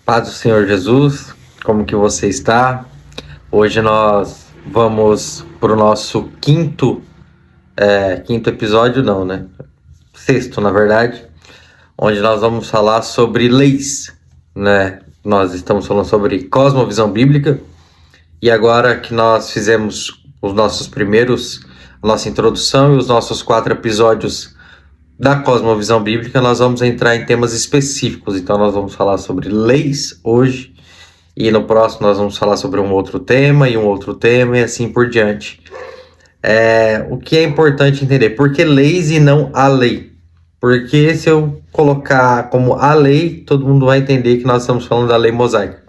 Paz do Senhor Jesus, como que você está? Hoje nós vamos para o nosso quinto episódio, não, né? Sexto, na verdade, onde nós vamos falar sobre leis, né? Nós estamos falando sobre cosmovisão bíblica e agora que nós fizemos a nossa introdução e os nossos 4 episódios da cosmovisão bíblica, nós vamos entrar em temas específicos. Então nós vamos falar sobre leis hoje, e no próximo nós vamos falar sobre um outro tema e um outro tema e assim por diante. O que é importante entender, por que leis e não a lei? Porque se eu colocar como a lei, todo mundo vai entender que nós estamos falando da lei mosaica.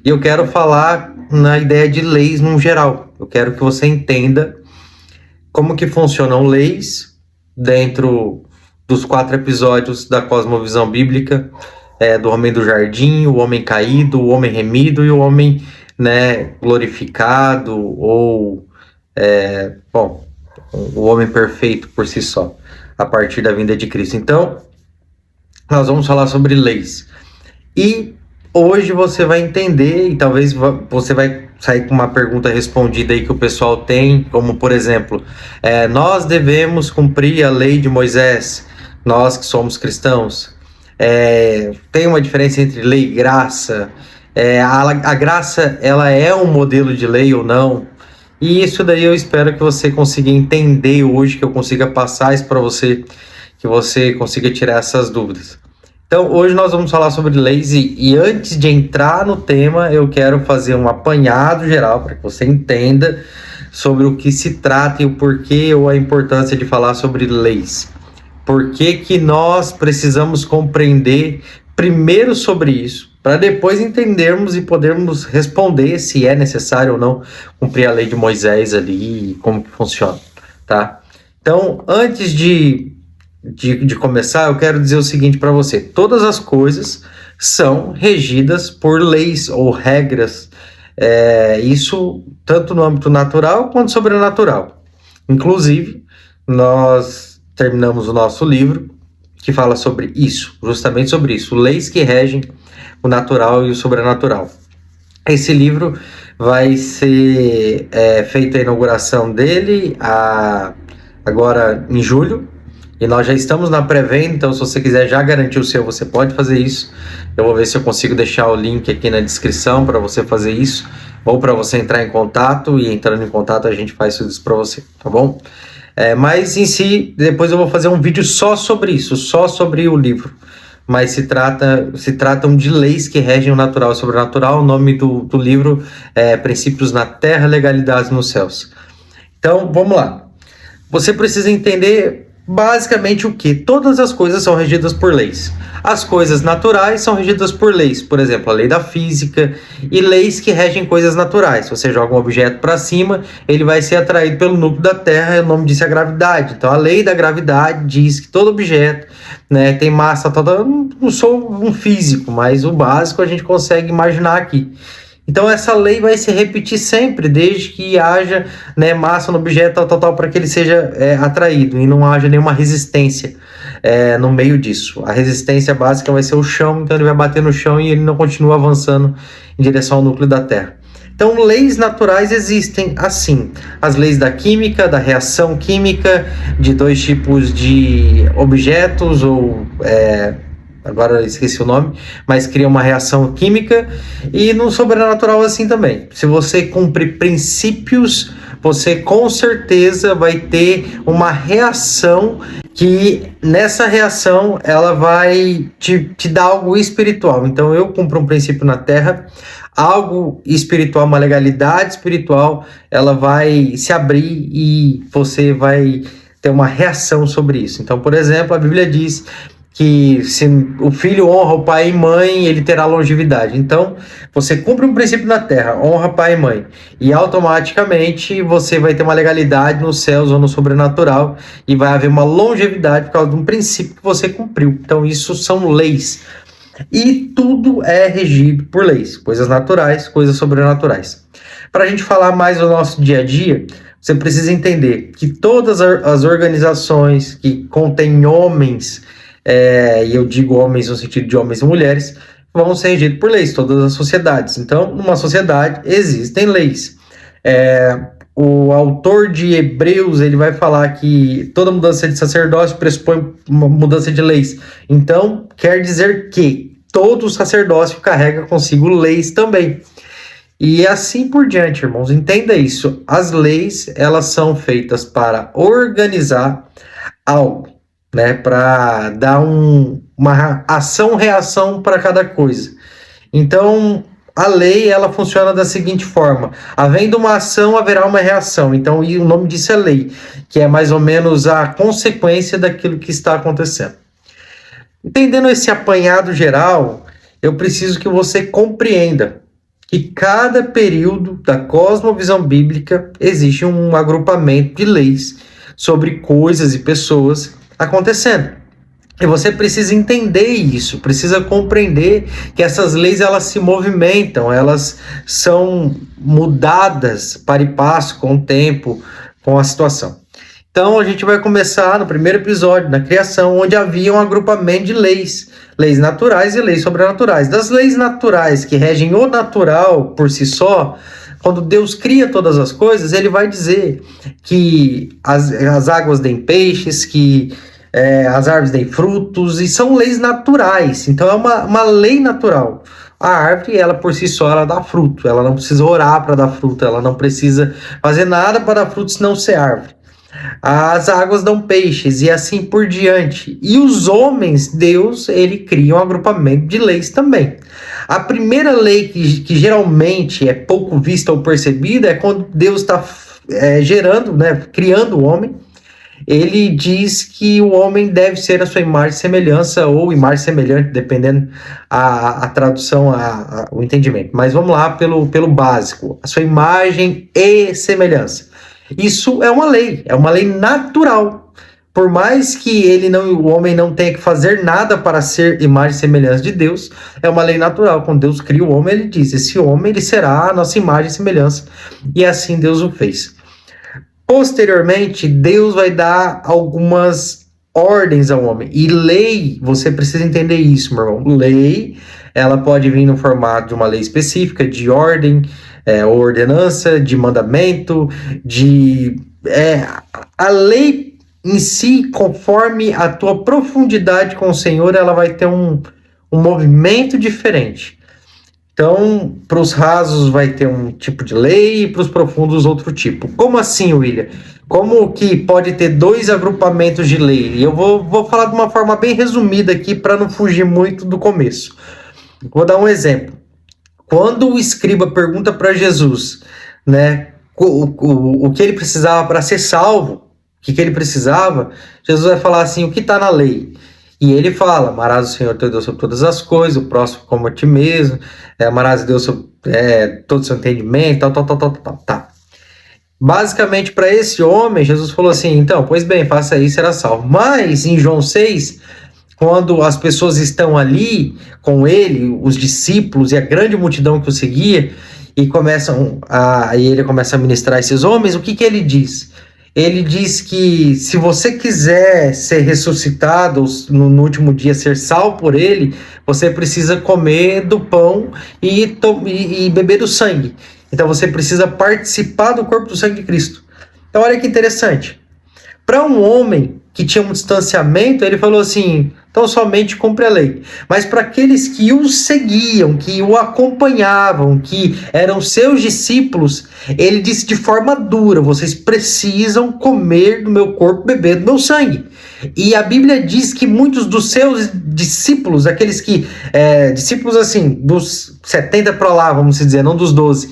E eu quero falar na ideia de leis no geral. Eu quero que você entenda como que funcionam leis dentro dos 4 episódios da cosmovisão bíblica, do homem do jardim, o homem caído, o homem remido e o homem, glorificado, ou o homem perfeito por si só, a partir da vinda de Cristo. Então, nós vamos falar sobre leis. E hoje você vai entender, e talvez você vai sair com uma pergunta respondida aí que o pessoal tem, como por exemplo, nós devemos cumprir a lei de Moisés, nós que somos cristãos. Tem uma diferença entre lei e graça. A graça, ela é um modelo de lei ou não? E isso daí eu espero que você consiga entender hoje, que eu consiga passar isso para você, que você consiga tirar essas dúvidas. Então, hoje nós vamos falar sobre leis e antes de entrar no tema, eu quero fazer um apanhado geral para que você entenda sobre o que se trata e o porquê ou a importância de falar sobre leis. Por que nós precisamos compreender primeiro sobre isso, para depois entendermos e podermos responder se é necessário ou não cumprir a lei de Moisés ali e como que funciona, tá? Então, antes de começar, eu quero dizer o seguinte para você: todas as coisas são regidas por leis ou regras, isso tanto no âmbito natural quanto sobrenatural. Inclusive, nós terminamos o nosso livro que fala sobre isso, justamente sobre isso, leis que regem o natural e o sobrenatural. Esse livro vai ser feita a inauguração dele agora em julho, e nós já estamos na pré-venda, então se você quiser já garantir o seu, você pode fazer isso. Eu vou ver se eu consigo deixar o link aqui na descrição para você fazer isso, ou para você entrar em contato, e entrando em contato a gente faz tudo isso para você, tá bom? Mas em si, depois eu vou fazer um vídeo só sobre isso, só sobre o livro. Mas se tratam de leis que regem o natural e o sobrenatural. O nome do livro é Princípios na Terra, Legalidades nos Céus. Então, vamos lá. Você precisa entender basicamente o que? Todas as coisas são regidas por leis. As coisas naturais são regidas por leis, por exemplo, a lei da física e leis que regem coisas naturais. Se você joga um objeto para cima, ele vai ser atraído pelo núcleo da Terra, o nome disso é gravidade. Então a lei da gravidade diz que todo objeto, tem massa toda. Eu não sou um físico, mas o básico a gente consegue imaginar aqui. Então essa lei vai se repetir sempre, desde que haja massa no objeto tal, para que ele seja atraído e não haja nenhuma resistência no meio disso. A resistência básica vai ser o chão, então ele vai bater no chão e ele não continua avançando em direção ao núcleo da Terra. Então leis naturais existem assim: as leis da química, da reação química de 2 tipos de objetos ou agora eu esqueci o nome, mas cria uma reação química. E no sobrenatural assim também. Se você cumprir princípios, você com certeza vai ter uma reação que nessa reação ela vai te dar algo espiritual. Então eu cumpro um princípio na Terra, algo espiritual, uma legalidade espiritual, ela vai se abrir e você vai ter uma reação sobre isso. Então, por exemplo, a Bíblia diz que se o filho honra o pai e mãe, ele terá longevidade. Então, você cumpre um princípio na Terra, honra pai e mãe, e automaticamente você vai ter uma legalidade nos céus ou no sobrenatural, e vai haver uma longevidade por causa de um princípio que você cumpriu. Então, isso são leis. E tudo é regido por leis, coisas naturais, coisas sobrenaturais. Para a gente falar mais do nosso dia a dia, você precisa entender que todas as organizações que contêm homens, e eu digo homens no sentido de homens e mulheres, vão ser regidos por leis, todas as sociedades. Então, numa sociedade existem leis. O autor de Hebreus, ele vai falar que toda mudança de sacerdócio pressupõe uma mudança de leis. Então, quer dizer que todo sacerdócio carrega consigo leis também. E assim por diante, irmãos. Entenda isso. As leis, elas são feitas para organizar algo, né? Para dar uma ação-reação para cada coisa. Então, a lei, ela funciona da seguinte forma: havendo uma ação, haverá uma reação. Então, e o nome disso é lei, que é mais ou menos a consequência daquilo que está acontecendo. Entendendo esse apanhado geral, eu preciso que você compreenda que cada período da cosmovisão bíblica existe um agrupamento de leis sobre coisas e pessoas acontecendo. E você precisa entender isso, precisa compreender que essas leis, elas se movimentam, elas são mudadas para e passo com o tempo, com a situação. Então a gente vai começar no primeiro episódio, na criação, onde havia um agrupamento de leis naturais e leis sobrenaturais. Das leis naturais que regem o natural por si só, quando Deus cria todas as coisas, ele vai dizer que as águas deem peixes, que as árvores deem frutos, e são leis naturais. Então é uma lei natural. A árvore, ela por si só, ela dá fruto. Ela não precisa orar para dar fruto, ela não precisa fazer nada para dar fruto senão ser árvore. As águas dão peixes e assim por diante. E os homens, Deus, ele cria um agrupamento de leis também. A primeira lei que geralmente é pouco vista ou percebida é quando Deus está gerando, né, criando o homem. Ele diz que o homem deve ser a sua imagem e semelhança, ou imagem semelhante, dependendo a tradução, o entendimento. Mas vamos lá pelo básico. A sua imagem e semelhança. Isso é uma lei natural. Por mais que o homem não tenha que fazer nada para ser imagem e semelhança de Deus, é uma lei natural. Quando Deus cria o homem, ele diz: esse homem, ele será a nossa imagem e semelhança. E assim Deus o fez. Posteriormente, Deus vai dar algumas ordens ao homem. E lei, você precisa entender isso, meu irmão. Lei, ela pode vir no formato de uma lei específica, de ordem, ordenança, de mandamento, a lei em si, conforme a tua profundidade com o Senhor, ela vai ter um movimento diferente. Então, para os rasos vai ter um tipo de lei e para os profundos outro tipo. Como assim, William? Como que pode ter dois agrupamentos de lei? E eu vou falar de uma forma bem resumida aqui para não fugir muito do começo. Vou dar um exemplo. Quando o escriba pergunta para Jesus, né, o que ele precisava para ser salvo, o que ele precisava, Jesus vai falar assim: o que está na lei? E ele fala: amarás o Senhor teu Deus sobre todas as coisas, o próximo como a ti mesmo, amarás a Deus sobre todo o seu entendimento, tal. Basicamente, para esse homem, Jesus falou assim: então, pois bem, faça isso, será salvo. Mas, em João 6, quando as pessoas estão ali com ele, os discípulos e a grande multidão que o seguia, e ele começa a ministrar esses homens, o que ele diz? Ele diz que se você quiser ser ressuscitado, no último dia ser salvo por ele, você precisa comer do pão e beber do sangue. Então você precisa participar do corpo do sangue de Cristo. Então olha que interessante. Para um homem que tinha um distanciamento, ele falou assim: então somente cumpre a lei. Mas para aqueles que o seguiam, que o acompanhavam, que eram seus discípulos, ele disse de forma dura: vocês precisam comer do meu corpo, beber do meu sangue. E a Bíblia diz que muitos dos seus discípulos, aqueles que, discípulos assim, dos 70 para lá, vamos dizer, não dos 12,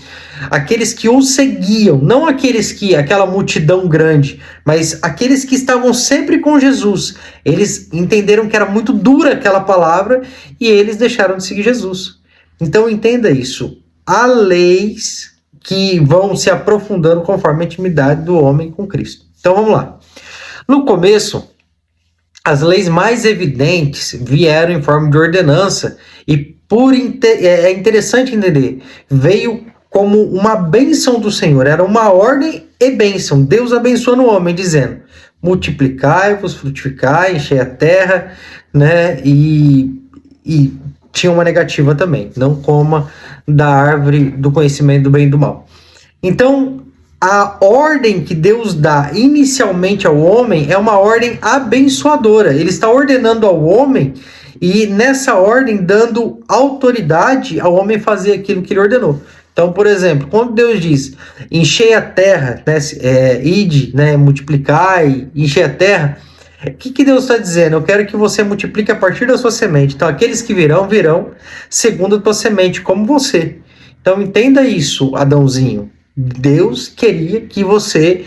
aqueles que o seguiam, não aquela multidão grande, mas aqueles que estavam sempre com Jesus, eles entenderam que era muito dura aquela palavra e eles deixaram de seguir Jesus. Então entenda isso, há leis que vão se aprofundando conforme a intimidade do homem com Cristo. Então vamos lá. No começo, as leis mais evidentes vieram em forma de ordenança e é interessante entender, veio como uma bênção do Senhor, era uma ordem e bênção. Deus abençoando o homem, dizendo: multiplicai-vos, frutificai, enchei a terra, né? E tinha uma negativa também. Não coma da árvore do conhecimento do bem e do mal. Então, a ordem que Deus dá inicialmente ao homem é uma ordem abençoadora. Ele está ordenando ao homem e, nessa ordem, dando autoridade ao homem fazer aquilo que ele ordenou. Então, por exemplo, quando Deus diz, enchei a terra, né, ide, né, multiplicai, enchei a terra, o que Deus está dizendo? Eu quero que você multiplique a partir da sua semente. Então, aqueles que virão segundo a tua semente, como você. Então, entenda isso, Adãozinho. Deus queria que você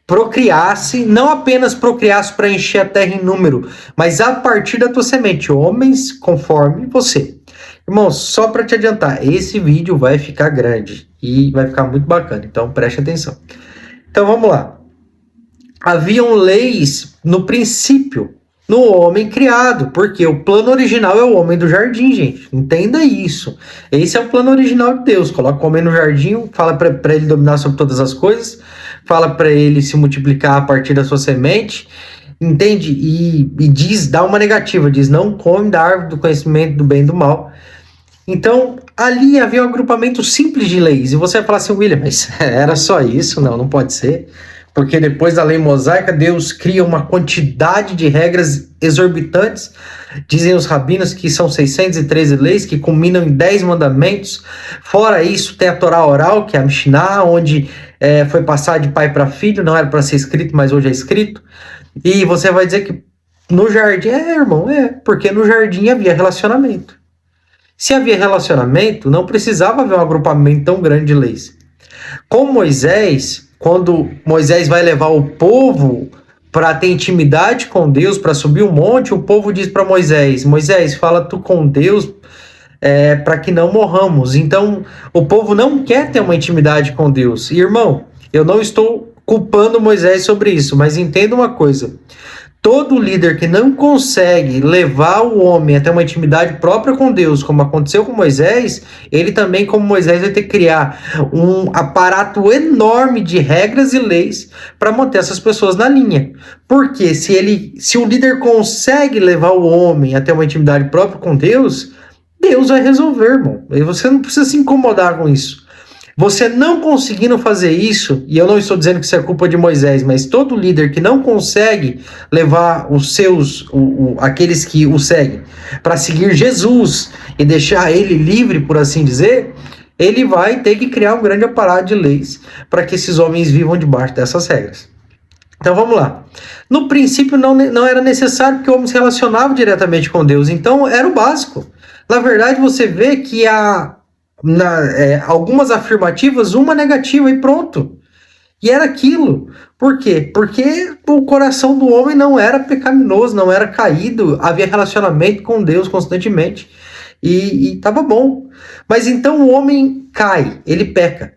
procriasse, não apenas procriasse para encher a terra em número, mas a partir da tua semente, homens conforme você. Irmão, só para te adiantar, esse vídeo vai ficar grande e vai ficar muito bacana, então preste atenção. Então vamos lá. Haviam leis no princípio, no homem criado, porque o plano original é o homem do jardim, gente. Entenda isso. Esse é o plano original de Deus. Coloca o homem no jardim, fala para ele dominar sobre todas as coisas, fala para ele se multiplicar a partir da sua semente, entende? E diz, dá uma negativa, diz, não come da árvore do conhecimento do bem e do mal. Então, ali havia um agrupamento simples de leis. E você vai falar assim, William, mas era só isso? Não, não pode ser. Porque depois da lei mosaica, Deus cria uma quantidade de regras exorbitantes. Dizem os rabinos que são 613 leis, que culminam em 10 mandamentos. Fora isso, tem a Torá oral, que é a Mishnah, onde foi passar de pai para filho, não era para ser escrito, mas hoje é escrito. E você vai dizer que no jardim, irmão, porque no jardim havia relacionamento. Se havia relacionamento, não precisava haver um agrupamento tão grande de leis. Com Moisés, quando Moisés vai levar o povo para ter intimidade com Deus, para subir o monte, o povo diz para Moisés, Moisés, fala tu com Deus para que não morramos. Então, o povo não quer ter uma intimidade com Deus. E, irmão, eu não estou culpando Moisés sobre isso, mas entenda uma coisa. Todo líder que não consegue levar o homem até uma intimidade própria com Deus, como aconteceu com Moisés, ele também, como Moisés, vai ter que criar um aparato enorme de regras e leis para manter essas pessoas na linha. Porque se o líder consegue levar o homem até uma intimidade própria com Deus, Deus vai resolver, irmão. E você não precisa se incomodar com isso. Você não conseguindo fazer isso, e eu não estou dizendo que isso é culpa de Moisés, mas todo líder que não consegue levar aqueles que o seguem, para seguir Jesus e deixar ele livre, por assim dizer, ele vai ter que criar um grande aparato de leis para que esses homens vivam debaixo dessas regras. Então vamos lá. No princípio não era necessário que o homem se relacionava diretamente com Deus, então era o básico. Na verdade, você vê que algumas afirmativas, uma negativa e pronto. E era aquilo. Por quê? Porque o coração do homem não era pecaminoso, não era caído, havia relacionamento com Deus constantemente. E estava bom. Mas então o homem cai, ele peca.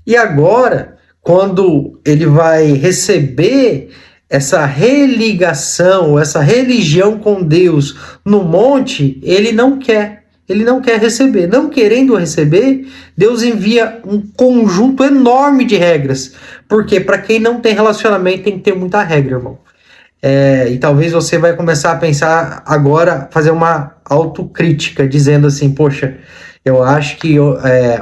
E agora, quando ele vai receber essa religação, essa religião com Deus no monte, ele não quer. Ele não quer receber. Não querendo receber, Deus envia um conjunto enorme de regras. Porque para quem não tem relacionamento tem que ter muita regra, irmão. E talvez você vai começar a pensar agora, fazer uma autocrítica, dizendo assim, poxa, eu acho que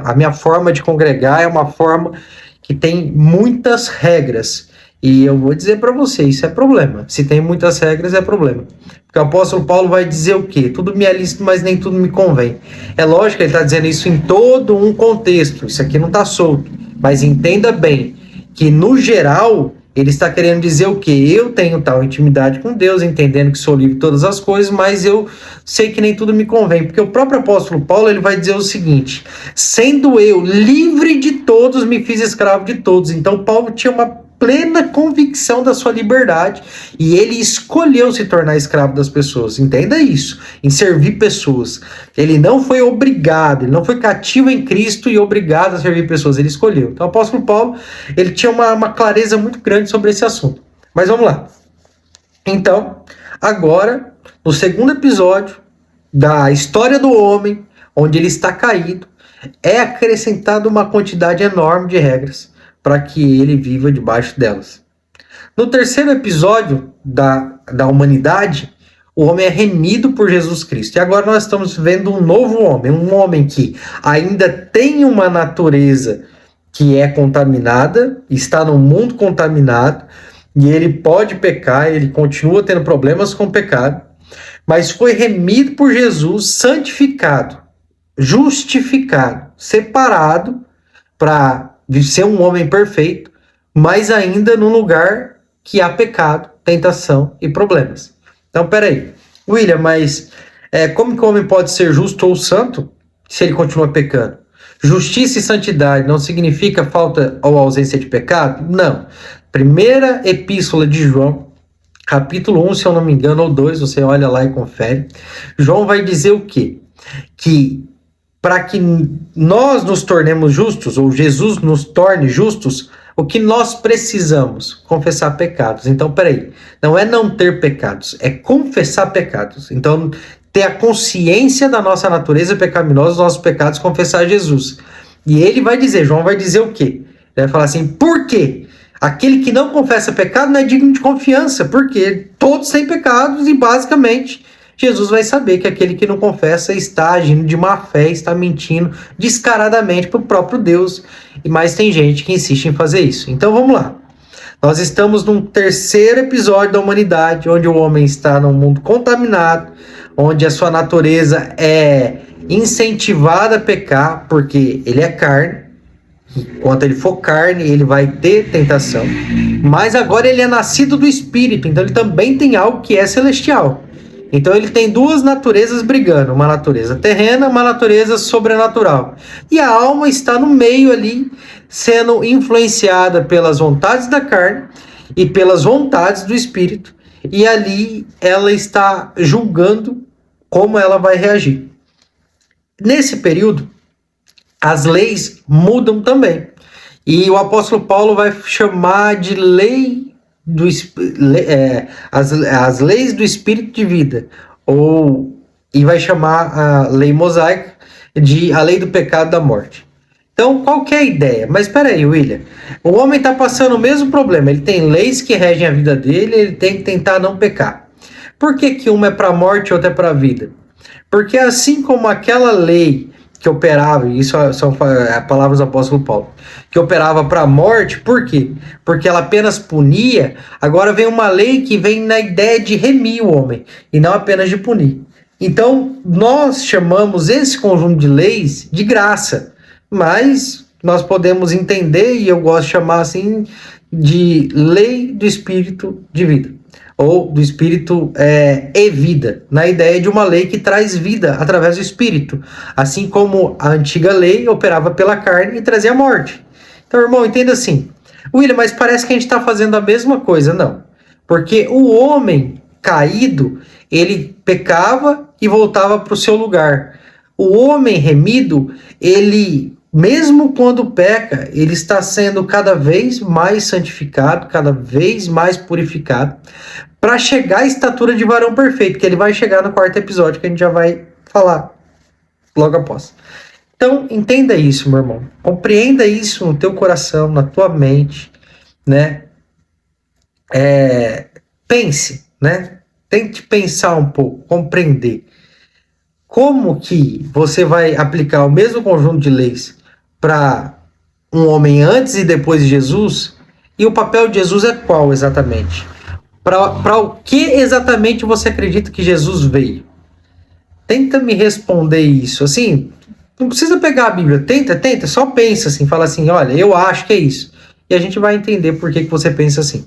a minha forma de congregar é uma forma que tem muitas regras. E eu vou dizer para você, isso é problema. Se tem muitas regras, é problema. Porque o apóstolo Paulo vai dizer o quê? Tudo me é lícito, mas nem tudo me convém. É lógico que ele está dizendo isso em todo um contexto. Isso aqui não está solto. Mas entenda bem que, no geral, ele está querendo dizer o quê? Eu tenho tal intimidade com Deus, entendendo que sou livre de todas as coisas, mas eu sei que nem tudo me convém. Porque o próprio apóstolo Paulo ele vai dizer o seguinte, sendo eu livre de todos, me fiz escravo de todos. Então Paulo tinha uma plena convicção da sua liberdade e ele escolheu se tornar escravo das pessoas. Entenda isso, em servir pessoas. Ele não foi obrigado, ele não foi cativo em Cristo e obrigado a servir pessoas, ele escolheu. Então o apóstolo Paulo, ele tinha uma clareza muito grande sobre esse assunto. Mas vamos lá. Então, agora, no segundo episódio da história do homem, onde ele está caído, é acrescentada uma quantidade enorme de regras para que ele viva debaixo delas. No terceiro episódio da humanidade, o homem é remido por Jesus Cristo. E agora nós estamos vendo um novo homem, um homem que ainda tem uma natureza que é contaminada, está no mundo contaminado, e ele pode pecar, ele continua tendo problemas com o pecado, mas foi remido por Jesus, santificado, justificado, separado para ser um homem perfeito, mas ainda num lugar que há pecado, tentação e problemas. Então, peraí, William, mas como que o homem pode ser justo ou santo se ele continua pecando? Justiça e santidade não significa falta ou ausência de pecado? Não. Primeira epístola de João, capítulo 1, se eu não me engano, ou 2, você olha lá e confere. João vai dizer o quê? Que para que nós nos tornemos justos, ou Jesus nos torne justos, o que nós precisamos? Confessar pecados. Então, peraí, não é não ter pecados, é confessar pecados. Então, ter a consciência da nossa natureza pecaminosa, dos nossos pecados, confessar Jesus. E ele vai dizer, João vai dizer o quê? Ele vai falar assim, por quê? Aquele que não confessa pecado não é digno de confiança, porque todos têm pecados e basicamente Jesus vai saber que aquele que não confessa está agindo de má fé, está mentindo descaradamente para o próprio Deus. Mas tem gente que insiste em fazer isso. Então vamos lá. Nós estamos num terceiro episódio da humanidade, onde o homem está num mundo contaminado, onde a sua natureza é incentivada a pecar, porque ele é carne. Enquanto ele for carne, ele vai ter tentação. Mas agora ele é nascido do Espírito, então ele também tem algo que é celestial. Então ele tem duas naturezas brigando, uma natureza terrena, uma natureza sobrenatural. E a alma está no meio ali, sendo influenciada pelas vontades da carne e pelas vontades do Espírito. E ali ela está julgando como ela vai reagir. Nesse período, as leis mudam também. E o apóstolo Paulo vai chamar de lei as leis do Espírito de vida, e vai chamar a lei mosaica de a lei do pecado e da morte. Então, qual que é a ideia? Mas espera aí, William, o homem está passando o mesmo problema, ele tem leis que regem a vida dele, ele tem que tentar não pecar. Por que que uma é para a morte e outra é para a vida? Porque assim como aquela lei que operava, e isso são palavras do apóstolo Paulo, que operava para a morte, por quê? Porque ela apenas punia, agora vem uma lei que vem na ideia de remir o homem, e não apenas de punir. Então, nós chamamos esse conjunto de leis de graça, mas nós podemos entender, e eu gosto de chamar assim, de lei do Espírito de vida, ou do Espírito e vida, na ideia de uma lei que traz vida através do Espírito, assim como a antiga lei operava pela carne e trazia morte. Então, irmão, entenda assim, William, mas parece que a gente está fazendo a mesma coisa. Não, porque o homem caído, ele pecava e voltava para o seu lugar. O homem remido, ele, mesmo quando peca, ele está sendo cada vez mais santificado, cada vez mais purificado, para chegar à estatura de varão perfeito, que ele vai chegar no quarto episódio, que a gente já vai falar logo após. Então, entenda isso, meu irmão. Compreenda isso no teu coração, na tua mente, né? Pense, né? Tente pensar um pouco, compreender. Como que você vai aplicar o mesmo conjunto de leis para um homem antes e depois de Jesus? E o papel de Jesus é qual exatamente? Para o que exatamente você acredita que Jesus veio? Tenta me responder isso. Assim, não precisa pegar a Bíblia. Tenta, só pensa assim, fala assim, olha, eu acho que é isso. E a gente vai entender por que você pensa assim.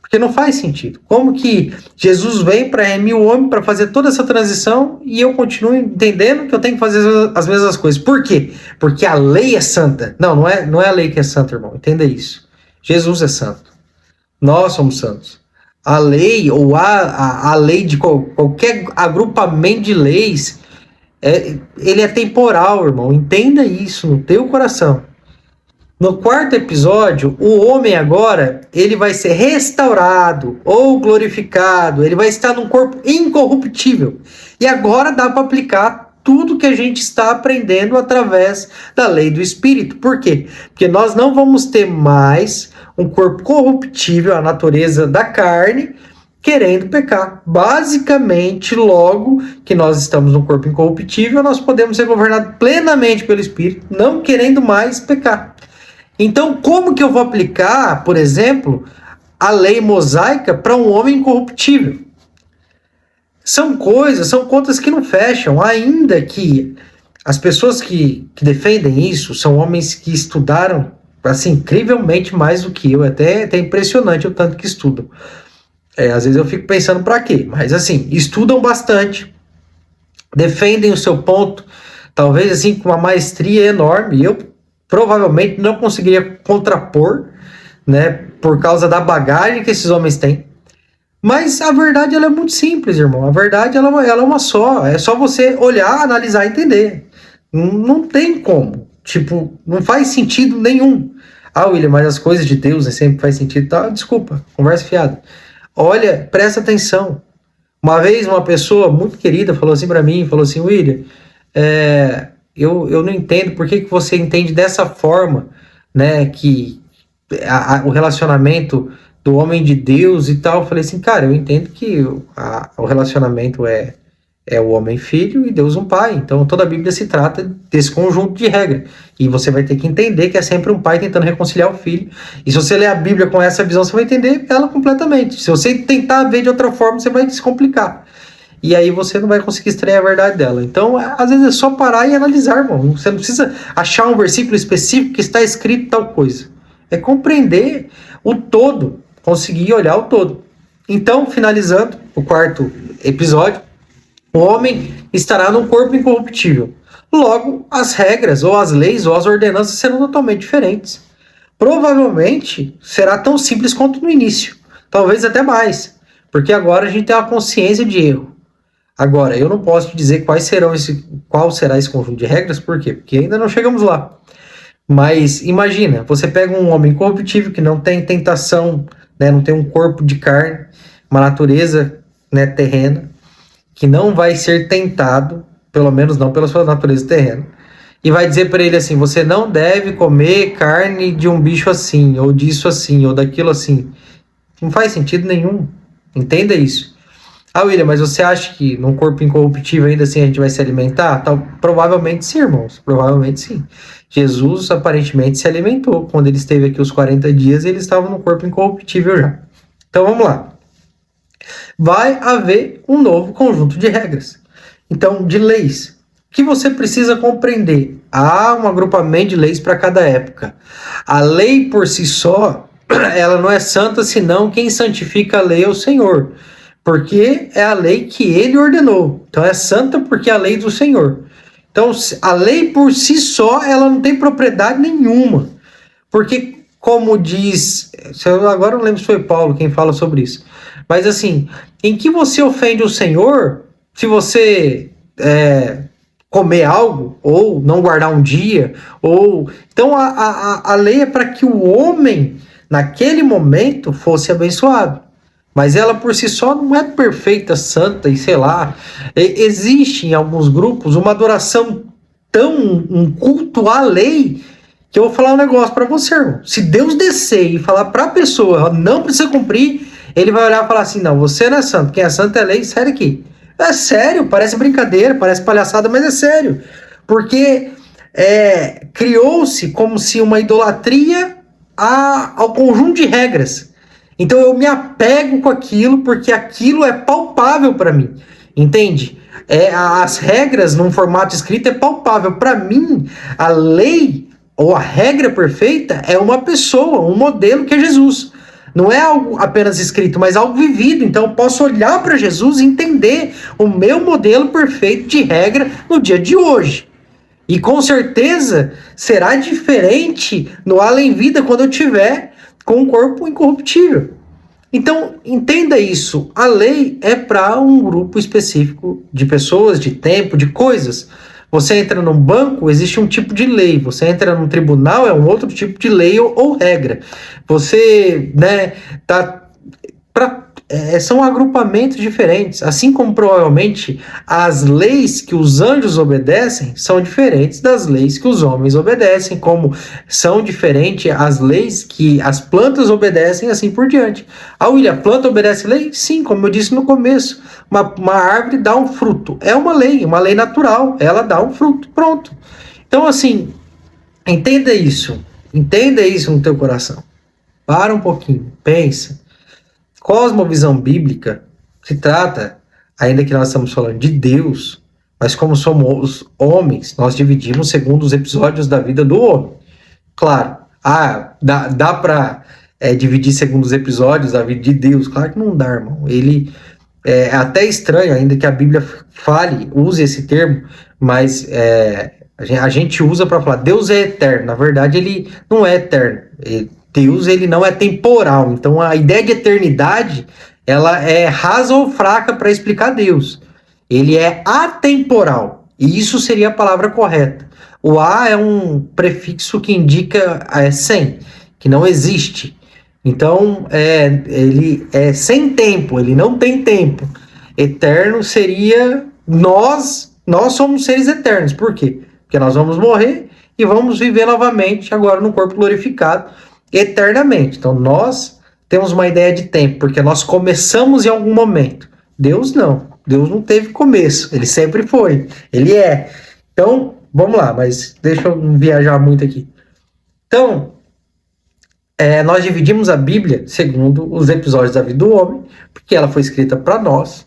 Porque não faz sentido. Como que Jesus vem para remir o homem, para fazer toda essa transição, e eu continuo entendendo que eu tenho que fazer as mesmas coisas. Por quê? Porque a lei é santa. Não é a lei que é santa, irmão. Entenda isso. Jesus é santo. Nós somos santos. A lei, ou a lei de qualquer agrupamento de leis, ele é temporal, irmão. Entenda isso no teu coração. No quarto episódio, o homem agora, ele vai ser restaurado ou glorificado, ele vai estar num corpo incorruptível. E agora dá para aplicar tudo que a gente está aprendendo através da lei do Espírito. Por quê? Porque nós não vamos ter mais um corpo corruptível, a natureza da carne, querendo pecar. Basicamente, logo que nós estamos no corpo incorruptível, nós podemos ser governados plenamente pelo Espírito, não querendo mais pecar. Então, como que eu vou aplicar, por exemplo, a lei mosaica para um homem incorruptível? São contas que não fecham, ainda que as pessoas que defendem isso são homens que estudaram, assim, incrivelmente mais do que eu, até impressionante o tanto que estudam. Às vezes eu fico pensando para quê, mas assim, estudam bastante, defendem o seu ponto, talvez assim com uma maestria enorme. Eu provavelmente não conseguiria contrapor, né, por causa da bagagem que esses homens têm. Mas a verdade ela é muito simples, irmão. A verdade ela é uma só. É só você olhar, analisar e entender. Não tem como. Tipo, não faz sentido nenhum. Ah, William, mas as coisas de Deus sempre faz sentido. Tá, desculpa, conversa fiada. Olha, presta atenção. Uma vez uma pessoa muito querida falou assim para mim, falou assim, William, eu não entendo por que você entende dessa forma, né, que o relacionamento do homem de Deus e tal. Eu falei assim, cara, eu entendo que o relacionamento é o homem filho e Deus um pai. Então toda a Bíblia se trata desse conjunto de regras. E você vai ter que entender que é sempre um pai tentando reconciliar o filho. E se você ler a Bíblia com essa visão, você vai entender ela completamente. Se você tentar ver de outra forma, você vai se complicar. E aí você não vai conseguir extrair a verdade dela. Então, às vezes é só parar e analisar, irmão. Você não precisa achar um versículo específico que está escrito tal coisa. É compreender o todo, conseguir olhar o todo. Então, finalizando o quarto episódio, o homem estará num corpo incorruptível. Logo, as regras, ou as leis, ou as ordenanças serão totalmente diferentes. Provavelmente será tão simples quanto no início. Talvez até mais. Porque agora a gente tem uma consciência de erro. Agora, eu não posso te dizer qual será esse conjunto de regras. Por quê? Porque ainda não chegamos lá. Mas imagina, você pega um homem incorruptível que não tem tentação, né, não tem um corpo de carne, uma natureza, né, terrena, que não vai ser tentado, pelo menos não pela sua natureza terrena, e vai dizer para ele assim, você não deve comer carne de um bicho assim, ou disso assim, ou daquilo assim. Não faz sentido nenhum. Entenda isso. Ah, William, mas você acha que num corpo incorruptível ainda assim a gente vai se alimentar? Provavelmente sim, irmãos. Provavelmente sim. Jesus aparentemente se alimentou. Quando ele esteve aqui os 40 dias, ele estava no corpo incorruptível já. Então vamos lá. Vai haver um novo conjunto de regras. Então, de leis. O que você precisa compreender? Há um agrupamento de leis para cada época. A lei por si só, ela não é santa, senão quem santifica a lei é o Senhor. Porque é a lei que ele ordenou. Então é santa porque é a lei do Senhor. Então a lei por si só, ela não tem propriedade nenhuma. Porque, como diz, agora eu não lembro se foi Paulo quem fala sobre isso. Mas assim, em que você ofende o Senhor, se você comer algo, ou não guardar um dia, ou... Então a lei é para que o homem, naquele momento, fosse abençoado. Mas ela por si só não é perfeita, santa e sei lá. Existe em alguns grupos uma adoração um culto à lei, que eu vou falar um negócio para você, irmão. Se Deus descer e falar para a pessoa, não precisa cumprir, ele vai olhar e falar assim, não, você não é santo, quem é santo é lei, sério aqui. É sério, parece brincadeira, parece palhaçada, mas é sério. Porque criou-se como se uma idolatria ao conjunto de regras. Então eu me apego com aquilo porque aquilo é palpável para mim, entende? As regras num formato escrito é palpável. Para mim, a lei ou a regra perfeita é uma pessoa, um modelo que é Jesus. Não é algo apenas escrito, mas algo vivido. Então eu posso olhar para Jesus e entender o meu modelo perfeito de regra no dia de hoje. E com certeza será diferente no além-vida quando eu tiver com um corpo incorruptível. Então, entenda isso. A lei é para um grupo específico de pessoas, de tempo, de coisas. Você entra num banco, existe um tipo de lei. Você entra num tribunal, é um outro tipo de lei ou regra. Você, né, tá... são agrupamentos diferentes, assim como provavelmente as leis que os anjos obedecem são diferentes das leis que os homens obedecem, como são diferentes as leis que as plantas obedecem, assim por diante. William, a planta obedece lei? Sim, como eu disse no começo, uma árvore dá um fruto, é uma lei natural, ela dá um fruto, pronto. Então assim, entenda isso no teu coração, para um pouquinho, pensa. Cosmovisão bíblica se trata, ainda que nós estamos falando de Deus, mas como somos homens, nós dividimos segundo os episódios da vida do homem. Claro, dá para dividir segundo os episódios da vida de Deus? Claro que não dá, irmão. Ele é até estranho, ainda que a Bíblia use esse termo, mas a gente usa para falar Deus é eterno. Na verdade, ele não é eterno. Deus, ele não é temporal. Então, a ideia de eternidade, ela é rasa ou fraca para explicar Deus. Ele é atemporal. E isso seria a palavra correta. O a é um prefixo que indica sem, que não existe. Então, ele é sem tempo, ele não tem tempo. Eterno seria nós somos seres eternos. Por quê? Porque nós vamos morrer e vamos viver novamente agora no corpo glorificado eternamente. Então nós temos uma ideia de tempo, porque nós começamos em algum momento. Deus não. Deus não teve começo. Ele sempre foi. Ele é. Então, vamos lá, mas deixa eu não viajar muito aqui. Então, nós dividimos a Bíblia segundo os episódios da vida do homem, porque ela foi escrita para nós,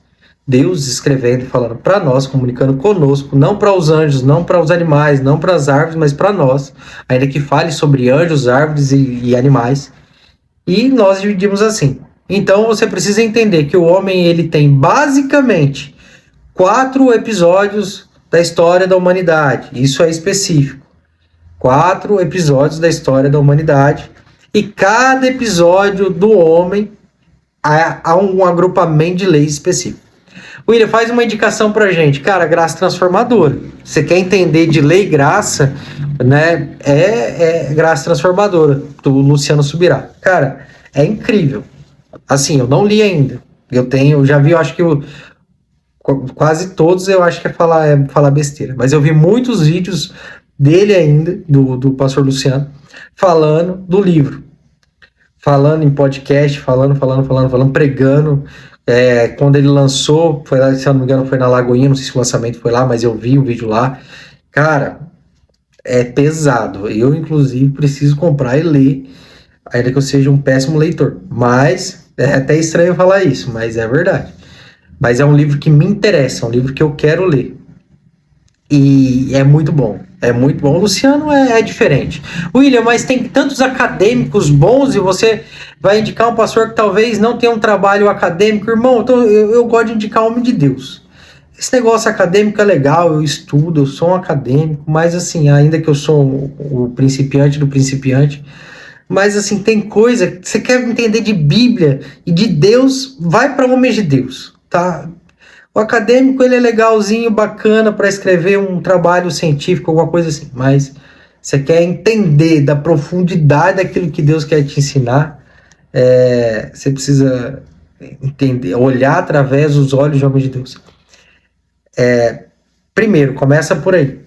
Deus escrevendo e falando para nós, comunicando conosco, não para os anjos, não para os animais, não para as árvores, mas para nós, ainda que fale sobre anjos, árvores e animais. E nós dividimos assim. Então você precisa entender que o homem ele tem basicamente 4 episódios da história da humanidade. Isso é específico. 4 episódios da história da humanidade. E cada episódio do homem há um agrupamento de leis específico. William, faz uma indicação pra gente. Cara, graça transformadora. Você quer entender de lei e graça, né? Graça transformadora, do Luciano Subirá. Cara, é incrível. Assim, eu não li ainda. Eu já vi, eu acho que quase todos eu acho que é falar besteira. Mas eu vi muitos vídeos dele ainda, do pastor Luciano, falando do livro. Falando em podcast, falando, pregando. Quando ele lançou, foi lá, se eu não me engano, foi na Lagoinha, não sei se o lançamento foi lá, mas eu vi o vídeo lá. Cara, é pesado. Eu, inclusive, preciso comprar e ler, ainda que eu seja um péssimo leitor. Mas, é até estranho falar isso, mas é verdade. Mas é um livro que me interessa, é um livro que eu quero ler. E é muito bom. É muito bom. O Luciano é diferente. William, mas tem tantos acadêmicos bons e você vai indicar um pastor que talvez não tenha um trabalho acadêmico. Irmão, então eu gosto de indicar homem de Deus. Esse negócio acadêmico é legal, eu estudo, eu sou um acadêmico, mas assim, ainda que eu sou o principiante do principiante, mas assim, tem coisa que você quer entender de Bíblia e de Deus, vai para homens de Deus, tá? O acadêmico, ele é legalzinho, bacana para escrever um trabalho científico, alguma coisa assim, mas você quer entender da profundidade daquilo que Deus quer te ensinar, você precisa entender, olhar através dos olhos de homem de Deus. Primeiro, começa por aí.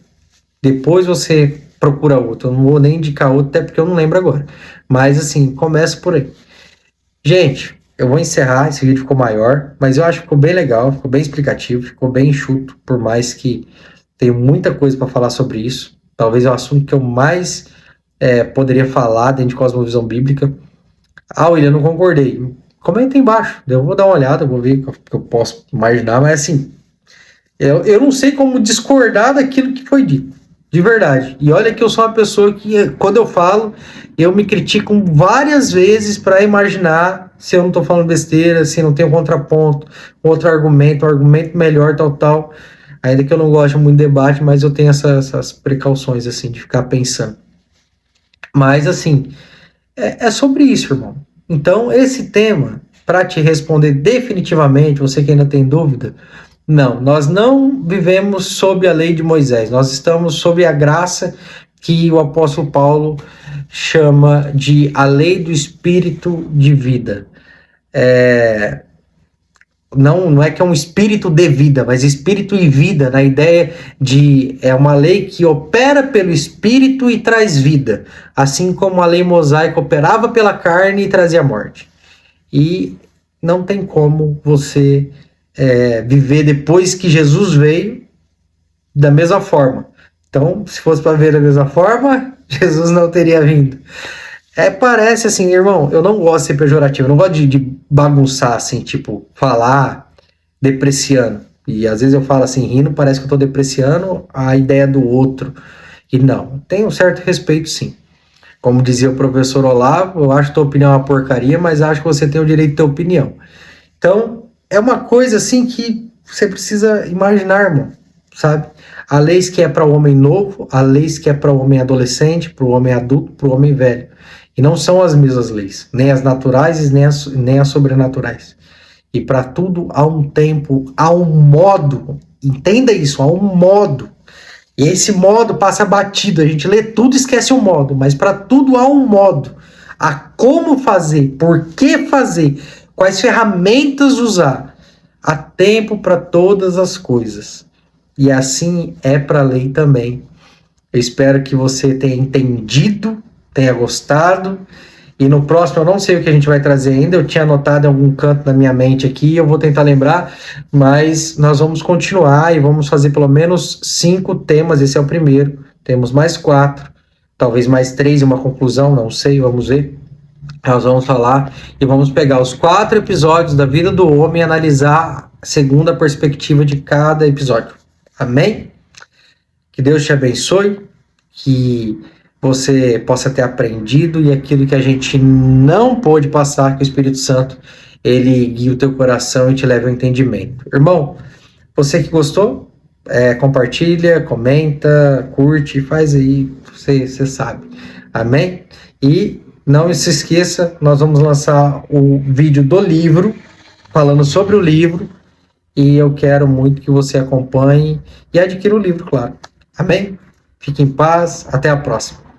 Depois você procura outro. Eu não vou nem indicar outro, até porque eu não lembro agora. Mas assim, começa por aí. Gente, eu vou encerrar, esse vídeo ficou maior, mas eu acho que ficou bem legal, ficou bem explicativo, ficou bem enxuto, por mais que tenha muita coisa para falar sobre isso. Talvez é o assunto que eu mais poderia falar dentro de cosmovisão bíblica. William, não concordei. Comenta aí embaixo, eu vou dar uma olhada, vou ver o que eu posso imaginar, mas assim, eu não sei como discordar daquilo que foi dito, de verdade. E olha que eu sou uma pessoa que, quando eu falo, eu me critico várias vezes para imaginar se eu não estou falando besteira, se não tem um contraponto, outro argumento, um argumento melhor, tal. Ainda que eu não goste muito de debate, mas eu tenho essas precauções, assim, de ficar pensando. Mas, assim, é sobre isso, irmão. Então, esse tema, para te responder definitivamente, você que ainda tem dúvida, não, nós não vivemos sob a lei de Moisés, nós estamos sob a graça que o apóstolo Paulo chama de a lei do espírito de vida. não é que é um espírito de vida, mas espírito e vida, na ideia de é uma lei que opera pelo espírito e traz vida, assim como a lei mosaica operava pela carne e trazia morte. E não tem como você viver depois que Jesus veio da mesma forma. Então, se fosse para ver da mesma forma, Jesus não teria vindo. Parece assim, irmão, eu não gosto de ser pejorativo, eu não gosto de bagunçar, assim, tipo, falar depreciando. E às vezes eu falo assim, rindo, parece que eu tô depreciando a ideia do outro. E não, tem um certo respeito, sim. Como dizia o professor Olavo, eu acho tua opinião uma porcaria, mas acho que você tem o direito de ter opinião. Então, é uma coisa assim que você precisa imaginar, irmão, sabe? Há leis que é para o homem novo, há leis que é para o homem adolescente, para o homem adulto, para o homem velho. E não são as mesmas leis, nem as naturais nem as sobrenaturais. E para tudo há um tempo, há um modo, entenda isso, há um modo. E esse modo passa batido, a gente lê tudo e esquece o modo, mas para tudo há um modo. Há como fazer, por que fazer, quais ferramentas usar. Há tempo para todas as coisas. E assim é para a lei também. Eu espero que você tenha entendido, tenha gostado. E no próximo eu não sei o que a gente vai trazer ainda. Eu tinha anotado em algum canto na minha mente aqui. Eu vou tentar lembrar. Mas nós vamos continuar e vamos fazer pelo menos 5 temas. Esse é o primeiro. Temos mais 4. Talvez mais 3 e uma conclusão. Não sei, vamos ver. Nós vamos falar e vamos pegar os 4 episódios da vida do homem e analisar segundo a perspectiva de cada episódio. Amém? Que Deus te abençoe. Que você possa ter aprendido e aquilo que a gente não pôde passar, que o Espírito Santo, ele guie o teu coração e te leve ao entendimento. Irmão, você que gostou, compartilha, comenta, curte, faz aí, você sabe. Amém? E não se esqueça, nós vamos lançar o vídeo do livro, falando sobre o livro, e eu quero muito que você acompanhe e adquira o livro, claro. Amém? Fique em paz, até a próxima.